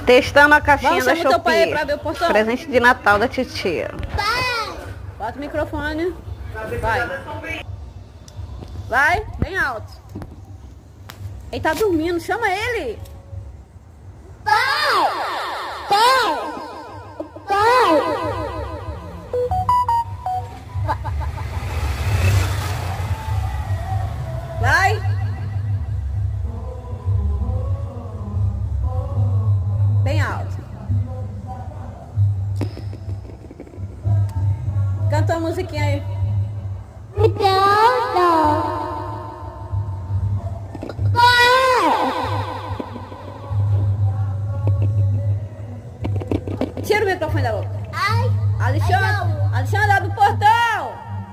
Testando a caixinha Vamos, da chama teu pai aí Shopee. pra abrir o portão. Presente de Natal da titia. Bota o microfone. Vai. Vai, bem alto. Ele tá dormindo, chama ele. Pai! Pai! Pai! Vai. Bem alto. Canta uma musiquinha aí. Tira o microfone da boca.